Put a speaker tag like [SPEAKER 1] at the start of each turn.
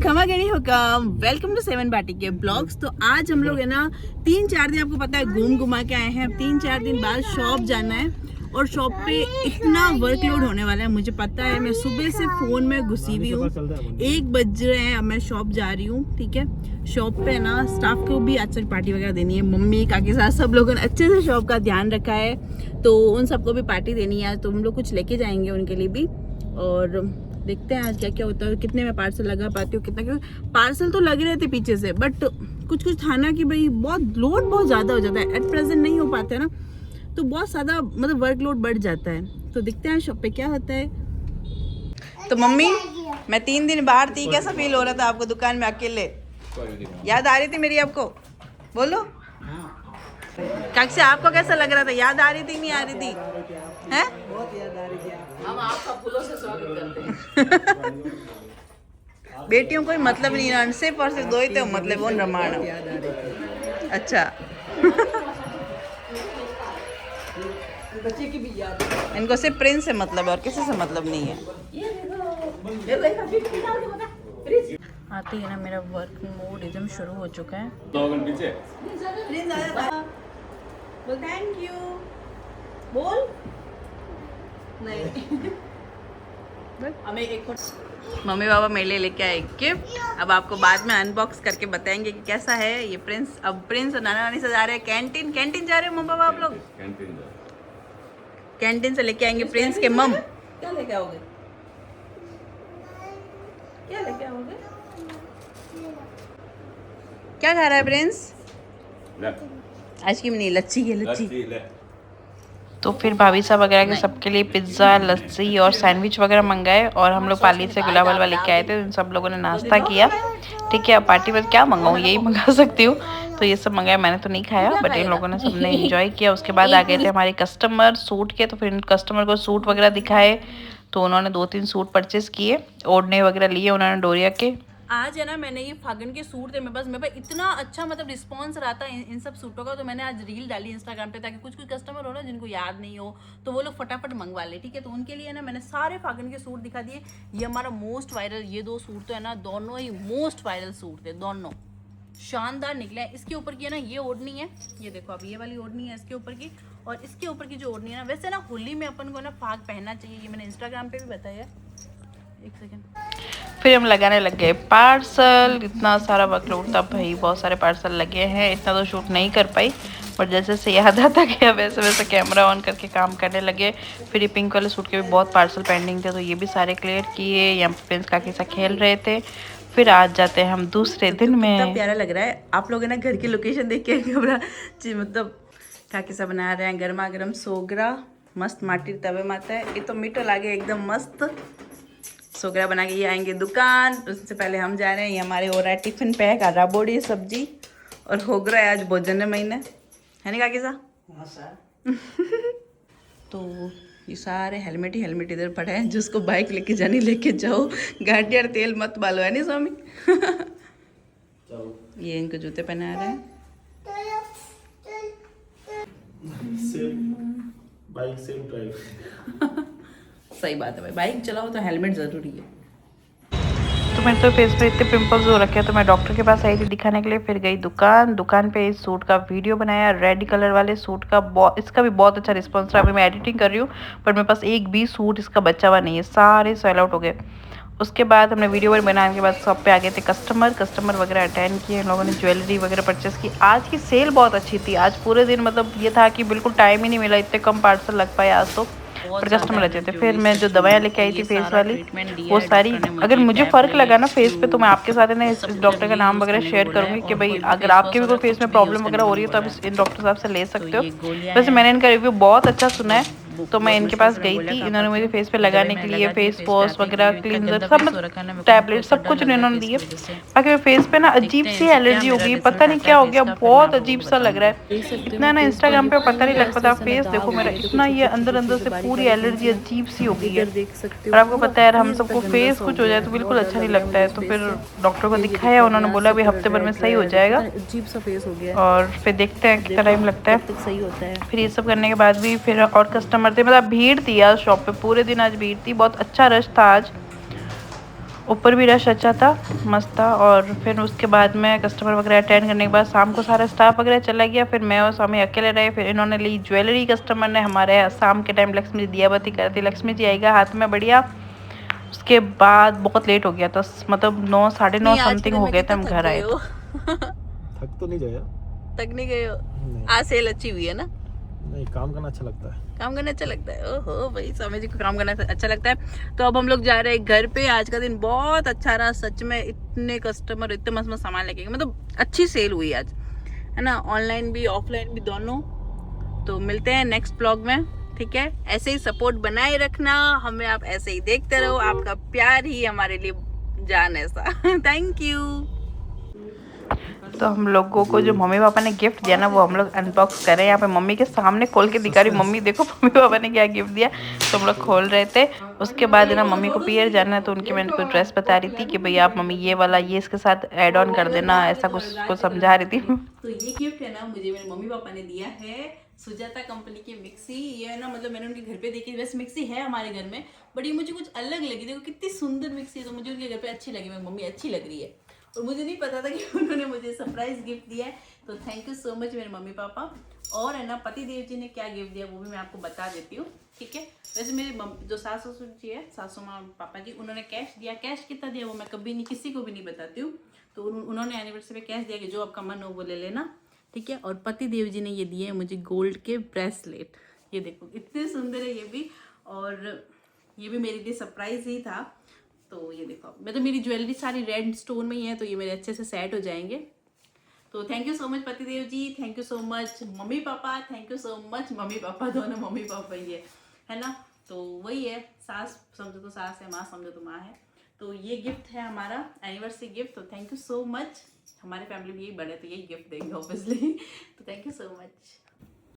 [SPEAKER 1] खमा गणी हुकम, वेलकम टू 7 बाटी के ब्लॉग्स। तो आज हम लोग है ना 3-4 दिन, आपको पता है, घूमा के आए हैं। 3-4 दिन बाद शॉप जाना है और शॉप पे इतना वर्कलोड होने वाला है, मुझे पता है। मैं सुबह से फोन में घुसी हुई हूँ, 1 बज रहे हैं, अब मैं शॉप जा रही हूँ। ठीक है, शॉप पे ना स्टाफ को भी आज पार्टी वगैरह देनी है। मम्मी काके साथ सब लोगों ने अच्छे से शॉप का ध्यान रखा है, तो उन सबको भी पार्टी देनी है। तो हम लोग कुछ लेके जाएंगे उनके लिए भी, और देखते हैं आज क्या क्या होता है, कितने में पार्सल लगा पाती हूँ, कितना। क्योंकि पार्सल तो लग रहे थे पीछे से, बट कुछ था ना कि भाई बहुत ज़्यादा हो जाता है, एट प्रेजेंट नहीं हो पाता है ना, तो बहुत ज़्यादा मतलब वर्कलोड बढ़ जाता है। तो देखते हैं शॉप पे क्या होता है। तो मम्मी, मैं 3 दिन बाहर थी, कैसा फील हो रहा था आपको दुकान में अकेले? याद आ रही थी मेरी आपको? बोलो काक्षी, आपको कैसा लग रहा था? याद आ रही थी नहीं आ रही थी? हैं? बहुत याद आ रही थी। हम आपका फूलों से स्वागत करते हैं। बेटियों कोई मतलब नहीं ना, सिर्फ और सिर्फ 2 ही थे मतलब, वो रमाना। अच्छा बच्चे की भी याद, इनको सिर्फ प्रिंस से मतलब है और किसी से मतलब नहीं है। आते ही ना मेरा वर्क मोड एकदम शुरू हो चुका है। बोल थैंक यू, बोल नहीं। हमें एक मम्मी पापा मेरे लिए लेके आए गिफ्ट। अब आपको बाद में अनबॉक्स करके बताएंगे कि कैसा है ये। प्रिंस, अब प्रिंस और नाना नानी से जा रहे हैं कैंटीन जा रहे हो मम्मी पापा आप लोग? कैंटीन से लेके आएंगे प्रिंस के मम। क्या लेके आओगे? क्या लेके आओगे? क्या खा रहा है प्रिंस? आइसक्रीम नहीं, लच्छी है, लच्छी। तो फिर भाभी साहब वगैरह के सबके लिए पिज्ज़ा, लस्सी और सैंडविच वगैरह मंगाए, और हम लोग पाली से गुलाब हलवा लेके आए थे। उन सब लोगों ने नाश्ता किया। ठीक है, अब पार्टी में क्या मंगाऊँ, यही मंगा सकती हूँ, तो ये सब मंगाया। मैंने तो नहीं खाया, बट इन लोगों ने सबने एंजॉय किया। उसके बाद आ गए थे हमारे कस्टमर सूट के, तो फिर इन कस्टमर को सूट वगैरह दिखाए, तो उन्होंने 2-3 सूट परचेस किए, ओढ़ने वगैरह लिए उन्होंने डोरिया के। आज है ना, मैंने ये फागन के सूट थे, मेरे पास इतना अच्छा मतलब रिस्पांस रहा था इन सब सूटों का, तो मैंने आज रील डाली इंस्टाग्राम पे, ताकि कुछ कस्टमर हो ना जिनको याद नहीं हो, तो वो लोग फटाफट मंगवा ले। ठीक है, तो उनके लिए ना मैंने सारे फागन के सूट दिखा दिए। ये हमारा मोस्ट वायरल, ये 2 सूट तो है ना, दोनों ही मोस्ट वायरल सूट थे, दोनों शानदार निकले। इसके ऊपर की है ना ये ओढ़नी है, ये देखो, अब ये वाली ओढ़नी है इसके ऊपर की, और इसके ऊपर की जो ओढ़नी है ना, वैसे ना होली में अपन को ना फाग पहनना चाहिए, ये मैंने इंस्टाग्राम पे भी बताया। एक सेकेंड। फिर हम लगाने लग गए पार्सल। इतना सारा वर्कलोड था भाई, बहुत सारे पार्सल लगे हैं, इतना तो शूट नहीं कर पाई, पर जैसे जैसे याद आता गया वैसे वैसे कैमरा ऑन करके काम करने लगे। फिर ये पिंक वाले सूट के भी बहुत पार्सल पेंडिंग थे, तो ये भी सारे क्लियर किए। यहाँ प्रिंस काकी सा खेल रहे थे। फिर आज जाते हैं हम दूसरे दिन में। कितना प्यारा लग रहा है, आप लोग है ना घर की लोकेशन देख के घबरा, मतलब काकी सा बना रहे हैं गर्मा गर्म सोगरा, मस्त माटी तवे माता है। ये तो मीठो लागे एकदम मस्त सोगरा बना के ये आएंगे दुकान। उससे पहले हम जा रहे हैं, ये हमारे हो रहा है टिफिन पैक, आधा बोड़ी सब्जी और हो गया है आज भोजन महीने, है नहीं काकी सा? हाँ सर। तो ये सारे हेलमेट ही हेलमेट इधर पड़े हैं, जिसको बाइक लेके जानी लेके जाओ, गाड़ी और तेल मत बालो, है नहीं स्वामी? ये इनको जूते पहना रहे हैं।
[SPEAKER 2] Bike same drive.
[SPEAKER 1] सही बात है भाई, बाइक चलाओ तो हेलमेट ज़रूरी है।
[SPEAKER 3] तो मेरे तो फेस पे इतने पिंपल्स हो रखे हैं, तो मैं डॉक्टर के पास आई थी दिखाने के लिए। फिर गई दुकान पे इस सूट का वीडियो बनाया, रेड कलर वाले सूट का। इसका भी बहुत अच्छा रिस्पॉन्स रहा। अभी मैं एडिटिंग कर रही हूँ, पर मेरे पास एक भी सूट इसका बचा हुआ नहीं है, सारे सेल आउट हो गए। उसके बाद हमने वीडियो बनाने के बाद शॉप पे आ गए थे कस्टमर वगैरह अटेंड किए। इन लोगों ने ज्वेलरी वगैरह परचेस की। आज की सेल बहुत अच्छी थी, आज पूरे दिन मतलब ये था कि बिल्कुल टाइम ही नहीं मिला, इतने कम पार्सल लग पाए आज तो, पर कस्टमर अच्छे थे। फिर मैं जो दवाइयाँ लेके आई थी फेस वाली, वो सारी, अगर मुझे फ़र्क लगा ना फेस पे, तो मैं आपके साथ है ना इस डॉक्टर का नाम वगैरह शेयर करूँगी, कि भाई अगर आपके भी कोई फेस में प्रॉब्लम वगैरह हो रही है तो आप इन डॉक्टर साहब से ले सकते हो। वैसे मैंने इनका रिव्यू बहुत अच्छा सुना है, तो मैं इनके पास गई थी। इन्होंने मुझे फेस पे लगाने के लिए फेस वॉश वगैरह, क्लींजर, सब टैबलेट, सब कुछ इन्होंने दिए। बाकी फेस पे ना अजीब सी एलर्जी हो गई, पता नहीं क्या हो गया, बहुत अजीब सा लग रहा है। इतना ना इंस्टाग्राम पे पता नहीं लग पाता, फेस देखो मेरा इतना, ये अंदर से पूरी एलर्जी अजीब सी हो गई है। और आपको पता है यार, हम सबको फेस कुछ हो जाए तो बिल्कुल अच्छा नहीं लगता है। तो फिर डॉक्टर को दिखाया, उन्होंने बोला भी हफ्ते भर में सही हो जाएगा।
[SPEAKER 1] अजीब सा फेस हो गया,
[SPEAKER 3] और फिर देखते हैं कितना टाइम लगता है,
[SPEAKER 1] सही होता है।
[SPEAKER 3] फिर ये सब करने के बाद भी फिर और कस्टमर थे, मतलब भीड़ थी आज शॉप पे, पूरे दिन आज भीड़ थी, बहुत अच्छा रश था आज। ऊपर भी रश अच्छा था, मस्त था। और फिर उसके बाद में कस्टमर वगैरह अटेंड करने के बाद शाम को सारा स्टाफ वगैरह चला गया। फिर मैं और स्वामी अकेले रहे। फिर इन्होंने ली ज्वेलरी। कस्टमर ने हमारे शाम के टाइम लक्ष्मी जी दियाबत्ती कर दी। लक्ष्मी जी आएगा हाथ में बढ़िया। उसके बाद बहुत लेट हो गया था, मतलब 9 साढ़े 9 समथिंग हो गए थे हम घर आए।
[SPEAKER 2] थक तो नहीं गया?
[SPEAKER 1] तक नहीं गए हो?
[SPEAKER 2] नहीं।
[SPEAKER 1] आज सेल अच्छी हुई है ना?
[SPEAKER 2] नहीं, काम करना अच्छा लगता है।
[SPEAKER 1] काम करना अच्छा लगता है। ओहो भाई, स्वामी जी को काम करना अच्छा लगता है। तो अब हम लोग जा रहे हैं घर पे। आज का दिन बहुत अच्छा रहा सच में। इतने कस्टमर, इतने मस्त मस्त सामान लेके गए, मतलब अच्छी सेल हुई आज, है ना, ऑनलाइन भी ऑफलाइन भी दोनों। तो मिलते हैं नेक्स्ट ब्लॉग में, ठीक है? ऐसे ही सपोर्ट बनाए रखना हमें, आप ऐसे ही देखते रहो। आपका प्यार ही हमारे लिए जान ऐसा। Thank you. तो हम लोगों को जो मम्मी पापा ने गिफ्ट दिया ना, वो हम लोग अनबॉक्स कर रहे हैं। यहाँ पे मम्मी के सामने खोल के दिखा रही, मम्मी देखो मम्मी पापा ने क्या गिफ्ट दिया। तो हम लोग खोल रहे थे। उसके बाद ना मम्मी को पियर जाना है, तो उनकी मैंने कोई ड्रेस बता रही थी कि भाई आप मम्मी ये वाला ये इसके साथ ऐड ऑन कर देना, ऐसा कुछ समझा रही थी। तो ये गिफ्ट है ना, मुझे मेरे मम्मी पापा ने दिया है सुजाता कंपनी की मिक्सी। ये है ना, मतलब मैंने उनके घर पे देखी, वैसे मिक्सी है हमारे घर में, बट ये मुझे कुछ अलग लगी। देखो कितनी सुंदर मिक्सी है, तो मुझे उनके घर पे अच्छी लगी। मेरी मम्मी अच्छी लग रही है, और मुझे नहीं पता था कि उन्होंने मुझे सरप्राइज गिफ्ट दिया है। तो थैंक यू सो मच मेरे मम्मी पापा। और है ना, पति देव जी ने क्या गिफ्ट दिया वो भी मैं आपको बता देती हूँ, ठीक है? वैसे मेरे जो सास ससुर जी है, सासू माँ पापा जी, उन्होंने कैश दिया। कैश कितना दिया वो मैं कभी नहीं, किसी को भी नहीं बताती हूँ। तो उन्होंने एनिवर्सरी पे कैश दिया कि जो आपका मन हो वो ले लेना, ठीक है? और पति देव जी ने ये दिए है मुझे गोल्ड के ब्रेसलेट। ये देखो इतने सुंदर है ये भी, और ये भी मेरे लिए सरप्राइज ही था। तो ये देखो, मतलब मेरी ज्वेलरी सारी रेड स्टोन में ही है, तो ये मेरे अच्छे से सेट हो जाएंगे। तो थैंक यू सो मच पति देव ji, thank you so much mummy papa, thank you so much mummy papa, दोनों मम्मी पापा ही है ना? तो वही है, सास समझो तो सास है, माँ समझो तो माँ है। तो ये गिफ्ट है हमारा एनिवर्सरी गिफ्ट। तो थैंक यू सो मच। हमारे फैमिली में यही बड़े, तो यही गिफ्ट देंगे ऑब्वियसली। तो थैंक यू सो मच।